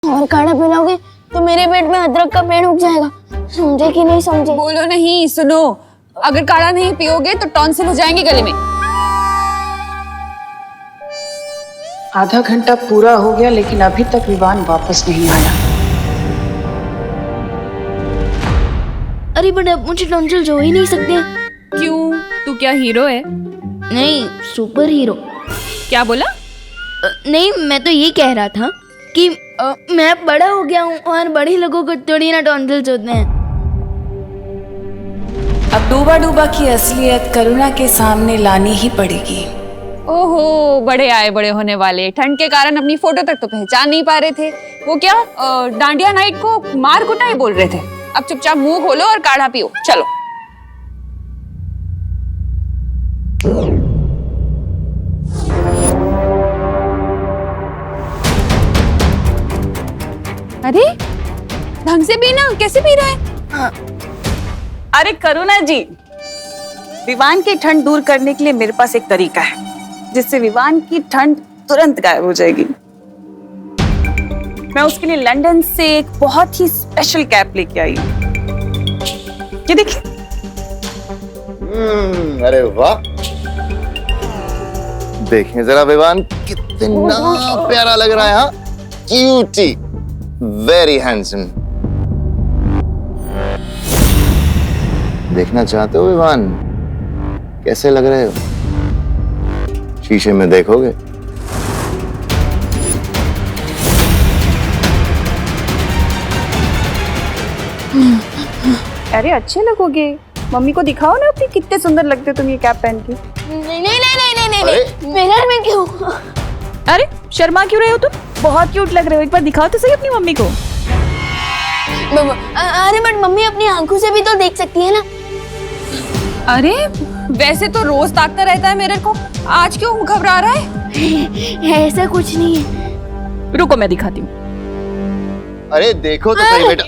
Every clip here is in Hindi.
और काढ़ा पिलाओगे तो मेरे पेट में अदरक का पेड़ उग जाएगा। समझे कि नहीं समझे? बोलो नहीं, सुनो। अगर काढ़ा नहीं पियोगे तो टॉन्सिल हो जाएंगे गले में। आधा घंटा पूरा हो गया लेकिन अभी तक विवान वापस नहीं आया। अरे बट अब मुझे टॉन्सिल्स हो ही नहीं सकते। क्यों? तू क्या हीरो है? नहीं, सुपर हीरो। क्या बोला? नहीं, मैं तो ये कह रहा था कि मैं बड़ा हो गया हूँ और बड़े लोगों को थोड़ी ना टॉन्सिल्स होते हैं। अब डूबा डूबा की असलियत करुणा के सामने लानी ही पड़ेगी। ओहो, बड़े आए बड़े होने वाले। ठंड के कारण अपनी फोटो तक तो पहचान नहीं पा रहे थे। वो क्या डांडिया नाइट को मार कुटाई बोल रहे थे। अब चुपचाप मुंह खोलो और काढ़ा पियो। चलो। अरे ढंग से पीना, कैसे पी रहा है? अरे करुणा जी, विवान की ठंड दूर करने के लिए मेरे पास एक तरीका है जिससे विवान की ठंड तुरंत गायब हो जाएगी। मैं उसके लिए लंदन से एक बहुत ही स्पेशल कैप लेके आई हूँ। ये देखिए। अरे वाह, देखें जरा विवान कितना प्यारा लग रहा है। हाँ, क्यूटी, वेरी हैंडसम। देखना चाहते हो विवान कैसे लग रहे हो? शीशे में देखोगे? अरे अच्छे लगोगे। मम्मी को दिखाओ ना अपनी, कितने सुंदर लगते हो तुम ये कैप पहन के। नहीं नहीं नहीं नहीं नहीं नहीं, मिरर में क्यों? अरे शर्मा क्यों रहे हो तुम? बहुत क्यूट लग रहे हो। एक बार दिखाओ तो सही अपनी मम्मी को। अरे बट मम्मी अपनी आंखों से भी तो देख सकती है ना। अरे वैसे तो रोज ताकता रहता है मिरर को, आज क्यों घबरा रहा है? ऐसा कुछ नहीं है। रुको मैं दिखाती हूँ। अरे देखो तो सही बेटा।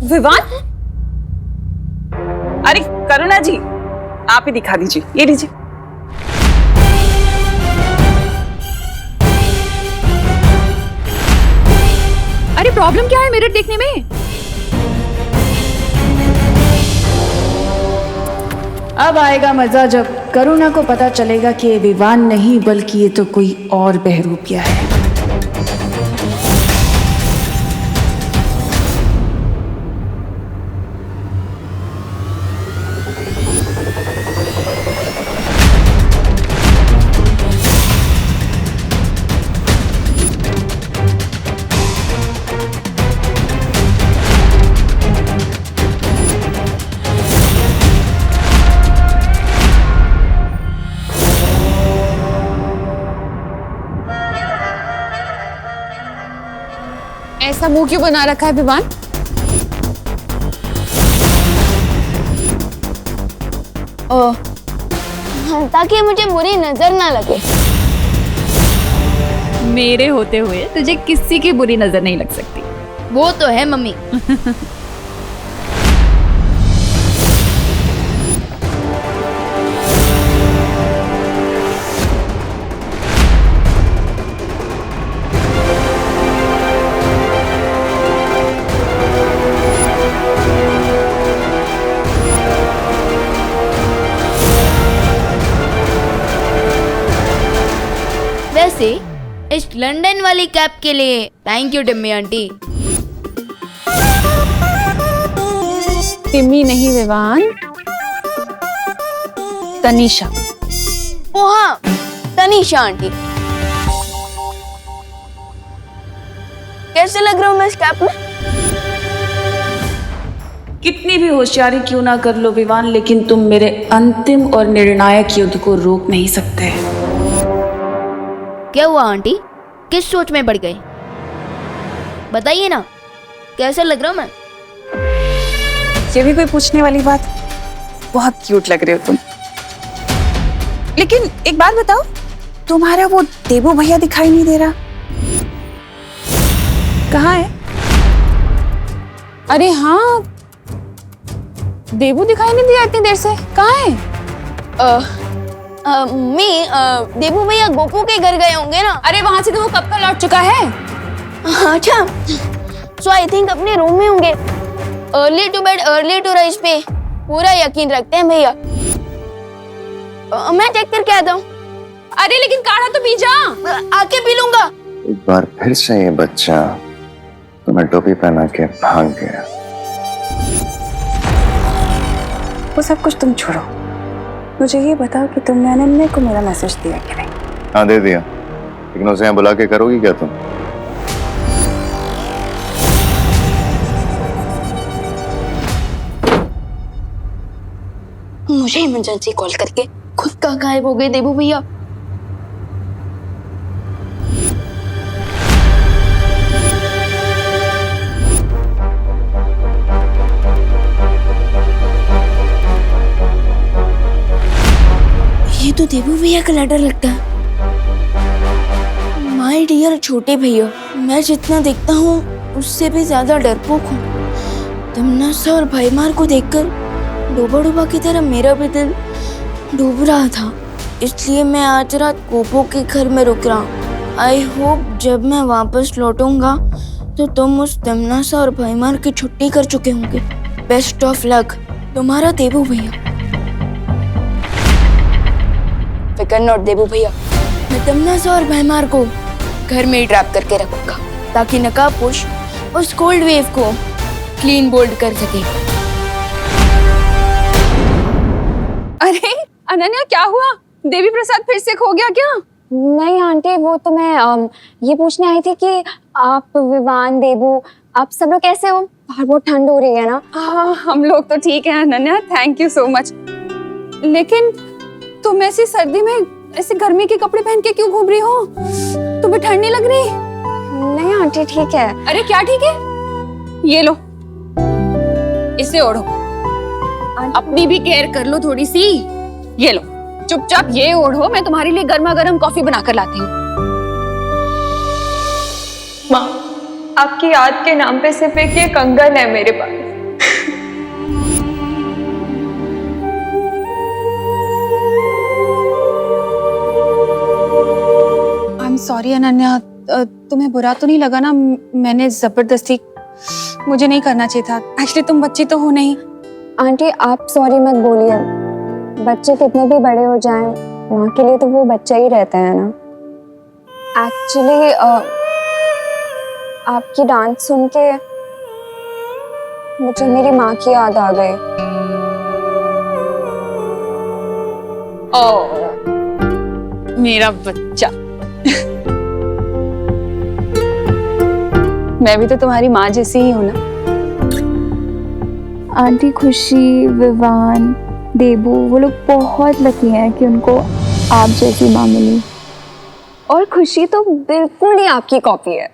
विवान? अरे करुणा जी, आप ही दिखा दीजिए। ये लीजिए। अरे प्रॉब्लम क्या है मिरर देखने में? अब आएगा मजा जब करुणा को पता चलेगा कि ये विवान नहीं बल्कि ये तो कोई और बहरूपिया है। ऐसा मुंह क्यों बना रखा है विवान? ताकि मुझे बुरी नजर ना लगे। मेरे होते हुए तुझे किसी की बुरी नजर नहीं लग सकती। वो तो है मम्मी। वैसे इस लंदन वाली कैप के लिए thank you Timmy aunty. Timmy नहीं विवान, तनीषा। ओ हाँ, तनीषा आंटी। कैसे लग रहा हूँ मैं इस कैप में? कितनी भी होशियारी क्यों ना कर लो विवान, लेकिन तुम मेरे अंतिम और निर्णायक युद्ध को रोक नहीं सकते। क्या हुआ आंटी? किस सोच में पड़ गए? बताइए ना, कैसे लग रहा हूँ मैं? ये भी कोई पूछने वाली बात? बहुत क्यूट लग रहे हो तुम। लेकिन एक बात बताओ, तुम्हारा वो देबू भैया दिखाई नहीं दे रहा, कहाँ है? अरे हाँ, देबू दिखाई नहीं दिया इतनी देर से। कहाँ है? मम्मी देबू भैया गोपू के घर गए होंगे ना। अरे वहां से तो वो कब का लौट चुका है। अच्छा, सो आई थिंक अपने रूम में होंगे। Early to bed early to rise पे पूरा यकीन रखते हैं भैया। मैं चेक करके आता हूँ। अरे लेकिन काढ़ा तो पी जा। आके पी लूंगा। एक बार फिर से ये बच्चा तुम्हें टोपी पहना के भाग गया। वो सब कुछ तुम छोड़ो, मुझे ये बताओ कि तुमने अनन्या को मेरा मैसेज दिया कि नहीं? हाँ दे दिया, लेकिन उसे यहाँ बुला के करोगी क्या तुम? मुझे इमरजेंसी कॉल करके खुद का गायब हो गए देबू भैया। ये तो देबू भैया का लेटर लगता है। माय डियर छोटे भैया, मैं जितना देखता हूँ उससे भी ज्यादा डरपोक हूँ। तमन्ना और भाईमार को देखकर डूबा डूबा की तरह मेरा भी दिल डूब रहा था, इसलिए मैं आज रात गोपू के घर में रुक रहा हूँ। आई होप जब मैं वापस लौटूंगा तो तुम उस तमन्ना और भाईमार की छुट्टी कर चुके होंगे। बेस्ट ऑफ लक, तुम्हारा देबू भैया। फिकर नॉट देबू भैया, मैं तमन्ना और भाईमार को घर में ही ट्रैप करके रखूंगा ताकि नकाबपोश उस कोल्ड वेव को क्लीन बोल्ड कर सके। अरे अनन्या क्या हुआ? देवी प्रसाद फिर से खो गया क्या? नहीं आंटी, वो तो मैं ये पूछने आई थी कि आप विवान देबू आप सब लोग कैसे हो? बाहर बहुत ठंड हो रही है ना। हाँ हम लोग तो ठीक है Ananya, thank you so much. लेकिन तुम ऐसी सर्दी में ऐसे गर्मी के कपड़े पहन के क्यों घूम रही हो? तुम्हें ठंड नहीं लग रही? नहीं आंटी ठीक है। अरे क्या ठीक है? ये लो, इसे ओढ़ो, अपनी भी केयर कर लो थोड़ी सी। ये लो, चुपचाप ये ओढ़ो, मैं तुम्हारे लिए गर्मा गर्म कॉफी बनाकर लाती हूँ। माँ, आपकी याद के नाम पे सिर्फ एक ये कंगन है मेरे पास। आई एम सॉरी अनन्या, तुम्हें बुरा तो नहीं लगा ना? मैंने जबरदस्ती, मुझे नहीं करना चाहिए था। एक्चुअली तुम बच्ची तो हो नहीं। आंटी आप सॉरी मत बोलिए, बच्चे कितने भी बड़े हो जाएं माँ के लिए तो वो बच्चा ही रहता है ना। एक्चुअली आपकी डांस सुन के मुझे मेरी माँ की याद आ गई। ओ मेरा बच्चा। मैं भी तो तुम्हारी माँ जैसी ही हूँ ना। आंटी खुशी, विवान, देबू वो लोग बहुत लकी हैं कि उनको आप जैसी माँ मिली। और खुशी तो बिल्कुल ही आपकी कॉपी है,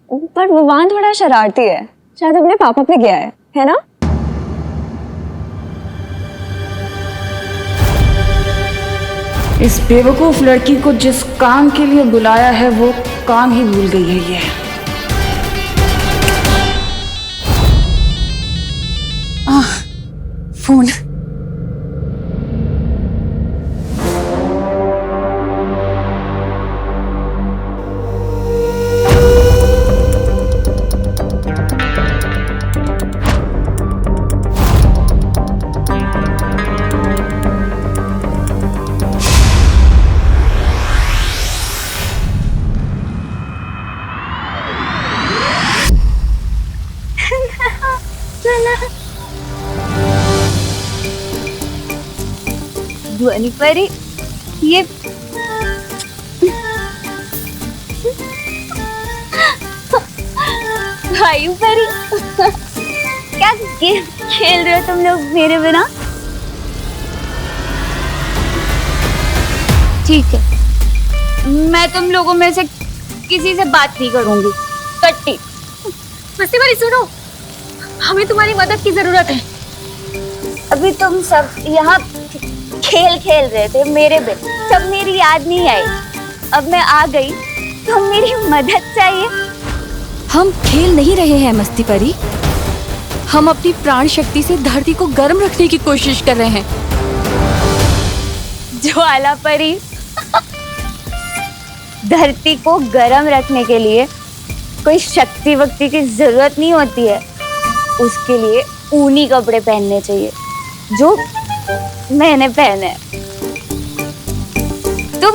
पर विवान थोड़ा शरारती है, शायद अपने पापा पे गया है ना? इस बेवकूफ लड़की को जिस काम के लिए बुलाया है वो काम ही भूल गई है ये। फोन। ध्वनि परी, ये भाई परी, क्या गेम खेल रहे हो तुम लोग मेरे बिना? ठीक है, मैं तुम लोगों में से किसी से बात नहीं करूंगी। कट्टी मस्ती वाली सुनो, हमें तुम्हारी मदद की जरूरत है। अभी तुम सब यहाँ खेल खेल रहे थे मेरे बिन, तब मेरी याद नहीं आई। अब मैं आ गई तो मेरी मदद चाहिए। हम खेल नहीं रहे हैं मस्ती परी, हम अपनी प्राण शक्ति से धरती को गर्म रखने की कोशिश कर रहे हैं। ज्वाला परी, धरती को गर्म रखने के लिए कोई शक्ति वक्ति की जरूरत नहीं होती है। उसके लिए ऊनी कपड़े पहनने चाहिए, जो मैंने पहने हैं। तुम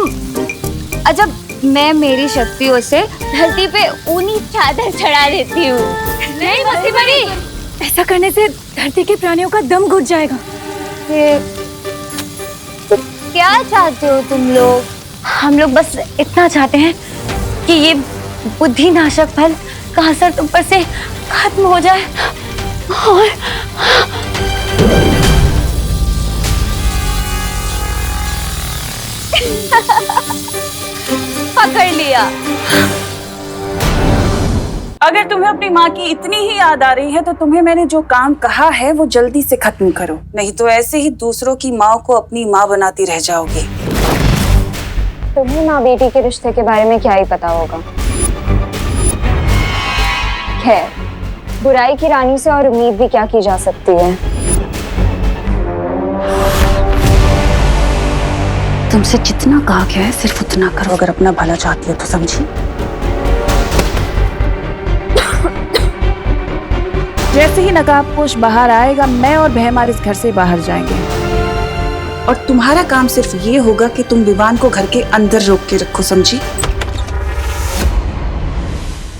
अजब, मैं मेरी शक्तियों से धरती पे ऊनी चादर चढ़ा देती हूँ। नहीं मस्ती परी, ऐसा करने से धरती के प्राणियों का दम घुट जाएगा। तो क्या चाहते हो तुम लोग? हम लोग बस इतना चाहते हैं कि ये बुद्धिनाशक फल का असर तुम पर से खत्म हो जाए और पकड़ लिया। अगर तुम्हें अपनी माँ की इतनी ही याद आ रही है तो तुम्हें मैंने जो काम कहा है वो जल्दी से खत्म करो, नहीं तो ऐसे ही दूसरों की माँ को अपनी माँ बनाती रह जाओगी। तुम्हें माँ बेटी के रिश्ते के बारे में क्या ही पता होगा। खैर, बुराई की रानी से और उम्मीद भी क्या की जा सकती है। तुमसे जितना कहा गया है सिर्फ उतना करो, अगर अपना भला चाहती हो तो, समझी? जैसे ही नकाबपोश बाहर आएगा, मैं और भैमार इस घर से बाहर जाएंगे और तुम्हारा काम सिर्फ ये होगा कि तुम विवान को घर के अंदर रोक के रखो, समझी?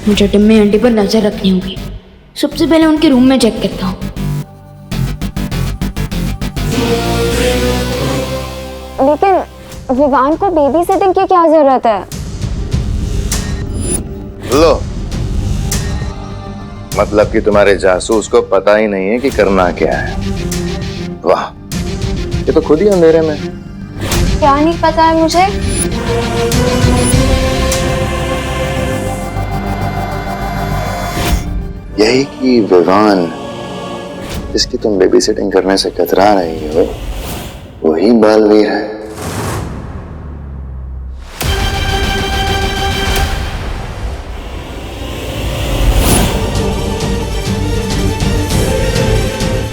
मुझे टिम्मी आंटी पर नजर रखनी होगी। सबसे पहले उनके रूम में चेक करता हूँ। लेकिन विवान को बेबी सिटिंग की क्या जरूरत है? लो, मतलब कि तुम्हारे जासूस को पता ही नहीं है कि करना क्या है। वाह, ये तो खुद ही अंधेरे में। क्या नहीं पता है मुझे? यही कि विवान जिसकी तुम बेबी सिटिंग करने से कतरा रही हो, वही बालवीर है।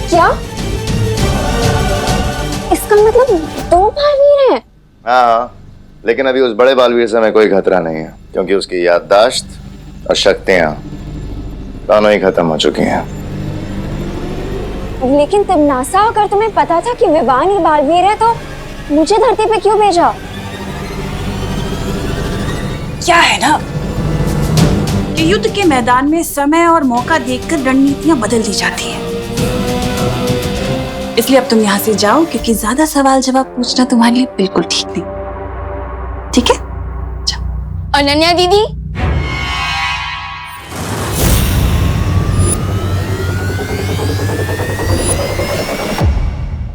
क्या? इसका मतलब 2 बालवीर हैं? हाँ, लेकिन अभी उस बड़े बालवीर से हमें कोई खतरा नहीं है, क्योंकि उसकी याददाश्त और शक्तियां दोनों ही खत्म हो चुकी हैं। लेकिन तिमनासा, अगर तुम्हें पता था कि विवान ही बालवीर है तो मुझे धरती पे क्यों भेजा? क्या है ना कि युद्ध के मैदान में समय और मौका देखकर रणनीतियां बदल दी जाती हैं। इसलिए अब तुम यहाँ से जाओ, क्योंकि ज्यादा सवाल जवाब पूछना तुम्हारे लिए बिल्कुल ठीक नहीं। ठीक है, जाओ। अनन्या दीदी,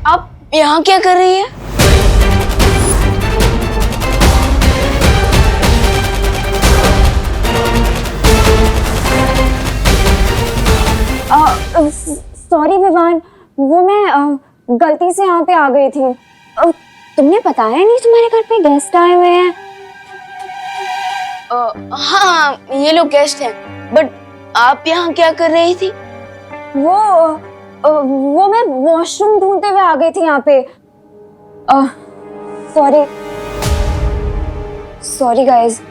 आप यहाँ क्या कर रही है? सॉरी विवान, वो मैं गलती से यहाँ पे आ गई थी। तुमने बताया नहीं तुम्हारे घर पे गेस्ट आए हुए हैं? हाँ, ये लोग गेस्ट हैं, बट आप यहाँ क्या कर रही थी? वो मैं वॉशरूम ढूंढते हुए आ गई थी यहाँ पे। Sorry guys.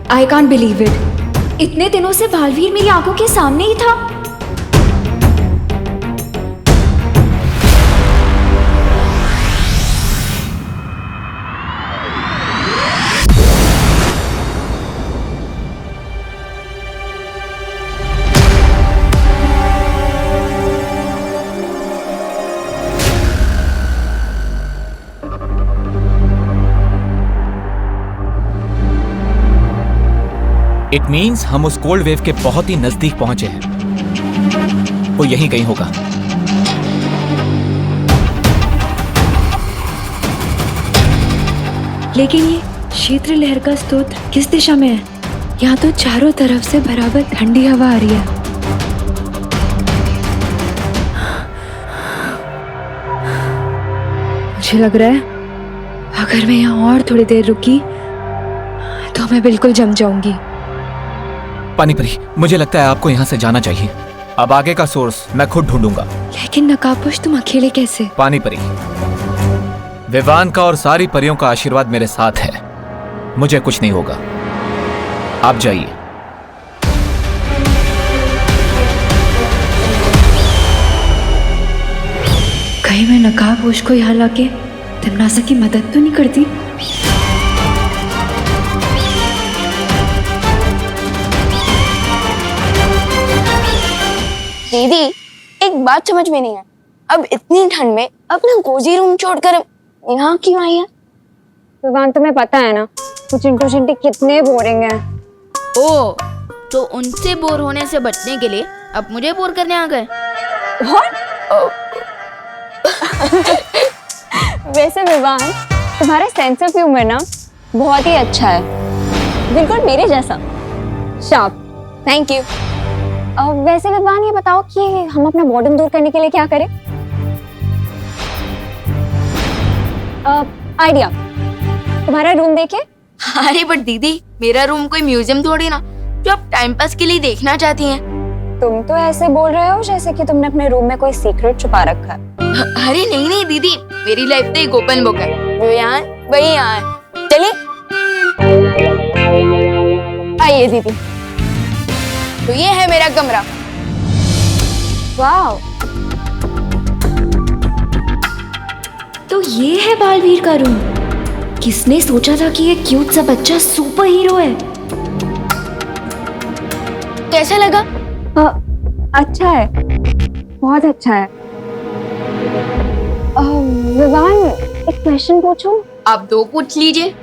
I can't believe it. इतने दिनों से बालवीर मेरी आंखों के सामने ही था। इट मीन्स हम उस कोल्ड वेव के बहुत ही नजदीक पहुंचे हैं। वो यहीं कहीं होगा। लेकिन ये क्षेत्र लहर का स्रोत किस दिशा में है? यहाँ तो चारों तरफ से बराबर ठंडी हवा आ रही है। मुझे लग रहा है अगर मैं यहाँ और थोड़ी देर रुकी तो मैं बिल्कुल जम जाऊंगी। पानीपरी, मुझे लगता है आपको यहाँ से जाना चाहिए। अब आगे का सोर्स मैं खुद ढूंढूंगा। लेकिन नकाबपोश तुम अकेले कैसे? पानीपरी, विवान का और सारी परियों का आशीर्वाद मेरे साथ है। मुझे कुछ नहीं होगा। आप जाइए। कहीं मैं नकाबपोश को यहाँ लाके तिमनासा की मदद तो नहीं करती? दीदी, एक बात समझ में नहीं है, अब इतनी ठंड में अपना कोजी रूम छोड़कर यहाँ क्यों आई है? विवान, तुम्हें पता है ना वो चिंटू चिंटी कितने बोरिंग हैं। ओ, तो उनसे बोर होने से बचने के लिए अब मुझे बोर करने आ गए। वैसे विवान, तुम्हारा सेंस ऑफ ह्यूमर ना बहुत ही अच्छा है, बिल्कुल मेरे जैसा शार्प। Thank you. वैसे विवान, ये बताओ कि हम अपना बोर्डम दूर करने के लिए क्या करें? आइडिया, तुम्हारा रूम देखे? अरे बट दीदी, मेरा रूम कोई म्यूजियम थोड़ी ना जो आप टाइम पास के लिए देखना चाहती हैं। तुम तो ऐसे बोल रहे हो जैसे कि तुमने अपने रूम में कोई सीक्रेट छुपा रखा है। अरे नहीं नहीं दीदी, मेरी लाइफ तो एक ओपन बुक है, जो यहाँ है वही यहाँ है। चलिए आइए दीदी, तो ये है मेरा कमरा। वाह, तो ये है बालवीर का रूम। किसने सोचा था कि ये क्यूट सा बच्चा सुपर हीरो है? कैसा लगा? अच्छा है, बहुत अच्छा है। विवान, एक क्वेश्चन पूछूं? आप दो पूछ लीजिए।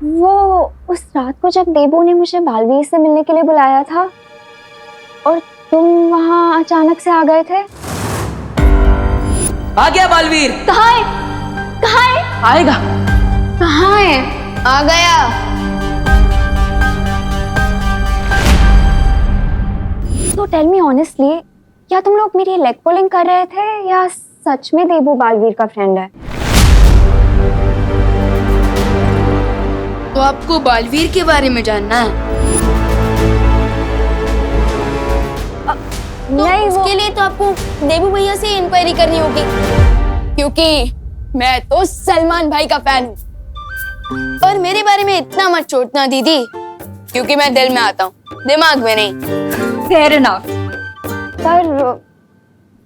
वो उस रात को जब देबू ने मुझे बालवीर से मिलने के लिए बुलाया था और तुम वहाँ अचानक से आ गए थे। आ गया बालवीर। कहाँ है? कहाँ है? आएगा। कहाँ है? आ गया। तो टेल मी ऑनेस्टली, क्या तुम लोग मेरी लेग पुलिंग कर रहे थे या सच में देबू बालवीर का फ्रेंड है? तो आपको बालवीर के बारे में जानना है? तो नहीं, उसके लिए तो आपको देबू भैया से इंक्वायरी करनी होगी, क्योंकि मैं तो सलमान भाई का फैन हूँ। और मेरे बारे में इतना मत सोचना दीदी, क्योंकि मैं दिल में आता हूँ, दिमाग में नहीं। Fair enough. पर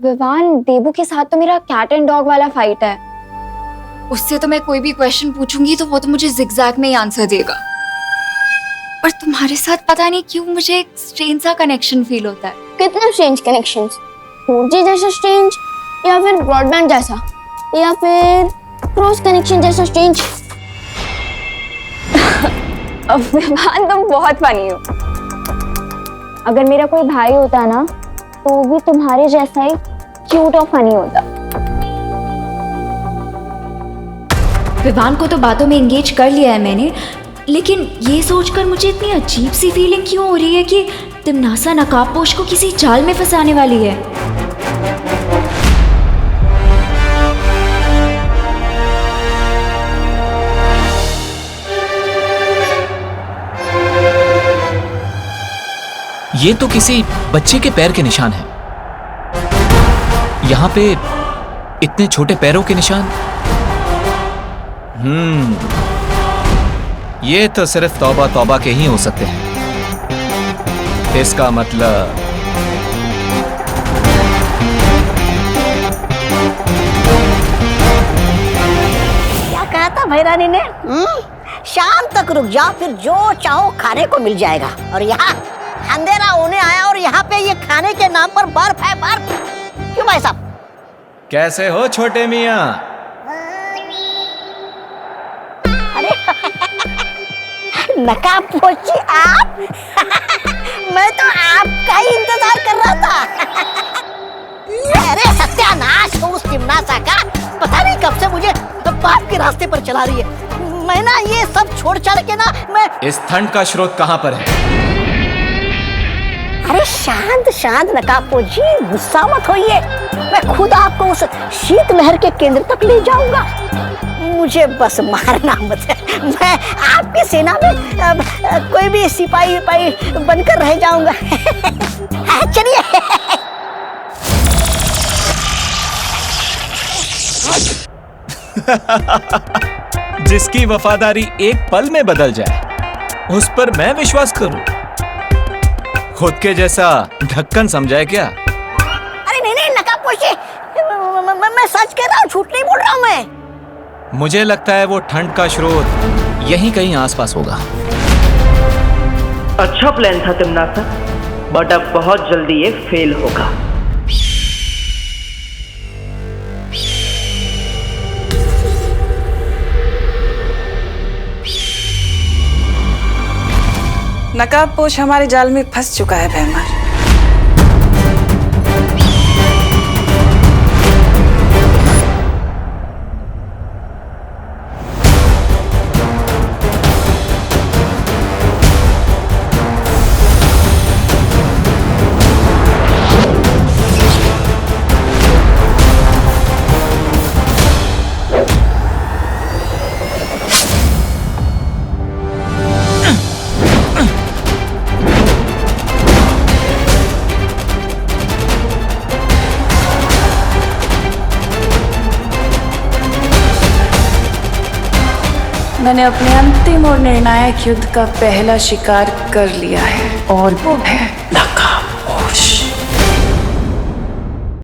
विवान, देबू के साथ तो मेरा कैट एंड डॉग वाला फाइट है। उससे तो मैं कोई भी क्वेश्चन पूछूंगी तो वो तो मुझे जिगजैग में ही आंसर देगा। पर तुम्हारे साथ पता नहीं क्यों मुझे एक स्ट्रेंज सा कनेक्शन फील होता है। कितना स्ट्रेंज कनेक्शंस? 4G जैसा स्ट्रेंज, या फिर ब्रॉडबैंड जैसा, या फिर क्रॉस कनेक्शन जैसा स्ट्रेंज? विवान, तुम बहुत फनी हो। अगर मेरा कोई भाई होता ना तो वो भी तुम्हारे जैसा ही क्यूट और फनी होता। विवान को तो बातों में एंगेज कर लिया है मैंने, लेकिन ये सोचकर मुझे इतनी अजीब सी फीलिंग क्यों हो रही है कि तिमनासा नकाबपोश को किसी जाल में फंसाने वाली है। ये तो किसी बच्चे के पैर के निशान हैं। यहाँ पे इतने छोटे पैरों के निशान। ये तो सिर्फ तौबा तौबा के ही हो सकते हैं। इसका मतलब क्या कहा था भैरानी ने? शाम तक रुक जाओ, फिर जो चाहो खाने को मिल जाएगा। और यहाँ अंधेरा होने आया और यहाँ पे ये खाने के नाम पर बर्फ है, बर्फ। क्यों भाई साहब? कैसे हो छोटे मियाँ? अरे नकाबपोशी आप? मैं तो आपका ही इंतजार कर रहा था। अरे सत्यानाश हो उस तिमनासा का, पता नहीं कब से मुझे पाप के रास्ते पर चला रही है। मैं ना ये सब छोड़ छाड़ के ना मैं। इस ठंड का स्रोत कहाँ पर है? अरे शांत शांत नकाबपोश जी, गुस्सा मत होइए। मैं खुद आपको उस शीत लहर के केंद्र तक ले जाऊंगा। मुझे बस मारना मत है। मैं आपकी सेना में कोई भी सिपाही विपाही बनकर रह जाऊंगा। चलिए। जिसकी वफादारी एक पल में बदल जाए उस पर मैं विश्वास करूं? खुद के जैसा ढक्कन समझाए क्या? अरे नहीं नहीं नकाबपोशी, मैं सच कह रहा हूँ, झूठ नहीं बोल रहा हूँ मैं। मुझे लगता है वो ठंड का स्रोत यहीं कहीं आसपास होगा। अच्छा प्लान था तिमनासा, बट अब बहुत जल्दी ये फेल होगा। नकाबपोश हमारे जाल में फंस चुका है भैमार। मैंने अपने अंतिम और निर्णायक युद्ध का पहला शिकार कर लिया है, और वो है